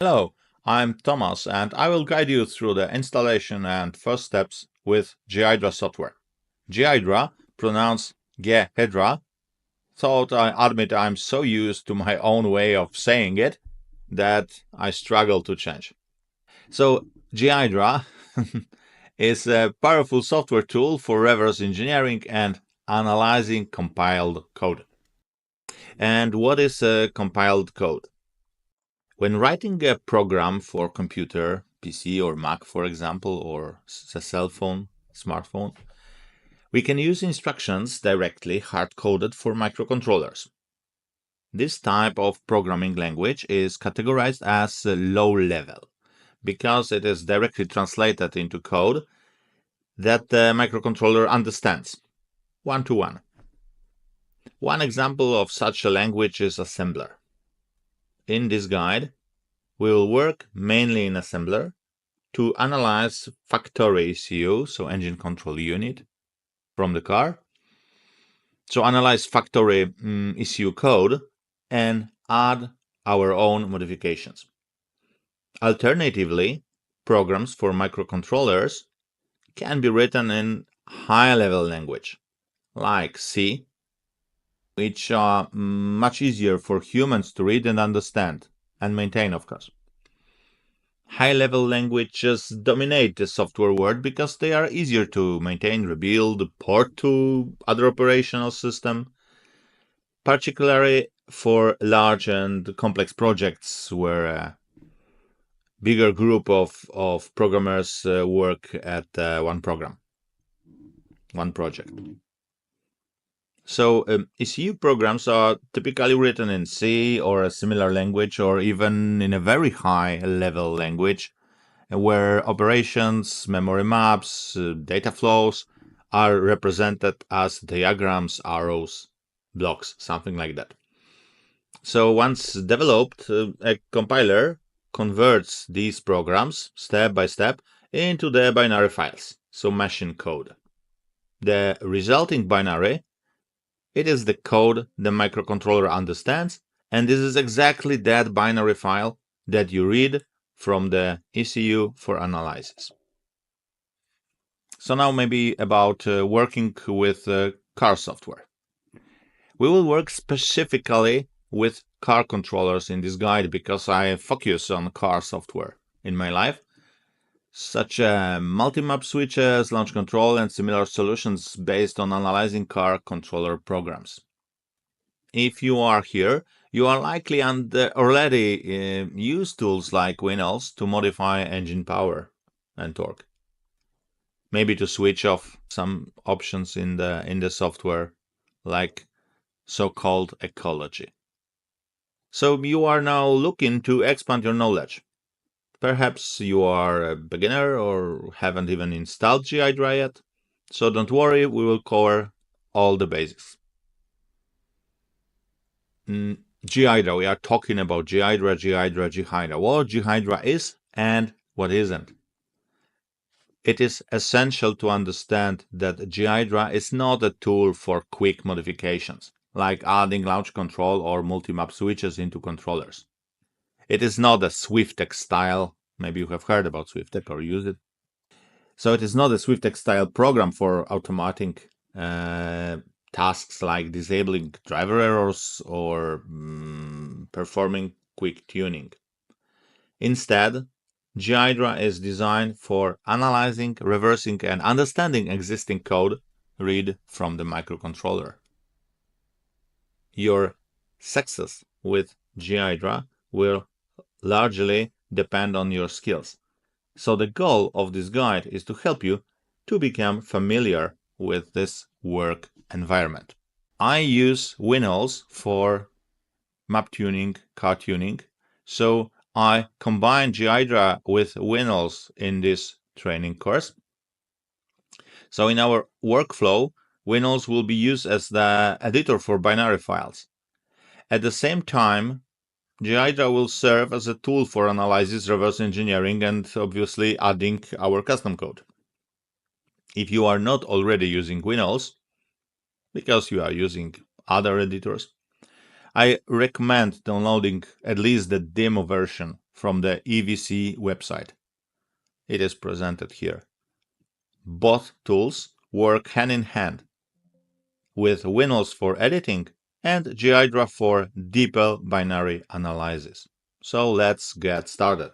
Hello, I'm Thomas and I will guide you through the installation and first steps with Ghidra software. Ghidra, pronounced Ghidra, thought I admit I'm so used to my own way of saying it that I struggle to change. So Ghidra is a powerful software tool for reverse engineering and analyzing compiled code. And what is a compiled code? When writing a program for computer, PC or Mac, for example, or a cell phone, smartphone, we can use instructions directly hard-coded for microcontrollers. This type of programming language is categorized as low level because it is directly translated into code that the microcontroller understands, one-to-one. One example of such a language is assembler. In this guide, we will work mainly in assembler to analyze factory ECU, so engine control unit, from the car. So analyze factory ECU code and add our own modifications. Alternatively, programs for microcontrollers can be written in high-level language, like C, which are much easier for humans to read and understand and maintain, of course. High-level languages dominate the software world because they are easier to maintain, rebuild, port to other operational systems, particularly for large and complex projects where a bigger group of programmers work at one project. So ECU programs are typically written in C or a similar language, or even in a very high-level language, where operations, memory maps, data flows are represented as diagrams, arrows, blocks, something like that. So once developed, a compiler converts these programs step by step into the binary files, so machine code. The resulting binary, it is the code the microcontroller understands, and this is exactly that binary file that you read from the ECU for analysis. So now maybe about working with car software. We will work specifically with car controllers in this guide because I focus on car software in my life, such as multi-map switches, launch control, and similar solutions based on analyzing car controller programs. If you are here, you are likely already use tools like Winols to modify engine power and torque. Maybe to switch off some options in the software, like so-called ecology. So you are now looking to expand your knowledge. Perhaps you are a beginner or haven't even installed Ghidra yet. So don't worry, we will cover all the basics. Ghidra, we are talking about Ghidra. What Ghidra is and what isn't. It is essential to understand that Ghidra is not a tool for quick modifications, like adding launch control or multi-map switches into controllers. It is not a SwiftX style, maybe you have heard about SwiftX or used it. So it is not a SwiftX style program for automating tasks like disabling driver errors or performing quick tuning. Instead, Ghidra is designed for analyzing, reversing, and understanding existing code read from the microcontroller. Your success with Ghidra will largely depend on your skills. So the goal of this guide is to help you to become familiar with this work environment. I use Winols for map tuning, car tuning, so I combine Ghidra with Winols in this training course. So in our workflow, Winols will be used as the editor for binary files. At the same time, Ghidra will serve as a tool for analysis, reverse engineering, and obviously adding our custom code. If you are not already using Winols, because you are using other editors, I recommend downloading at least the demo version from the EVC website. It is presented here. Both tools work hand in hand, with Winols for editing and Ghidra for DeepL binary analysis. So let's get started.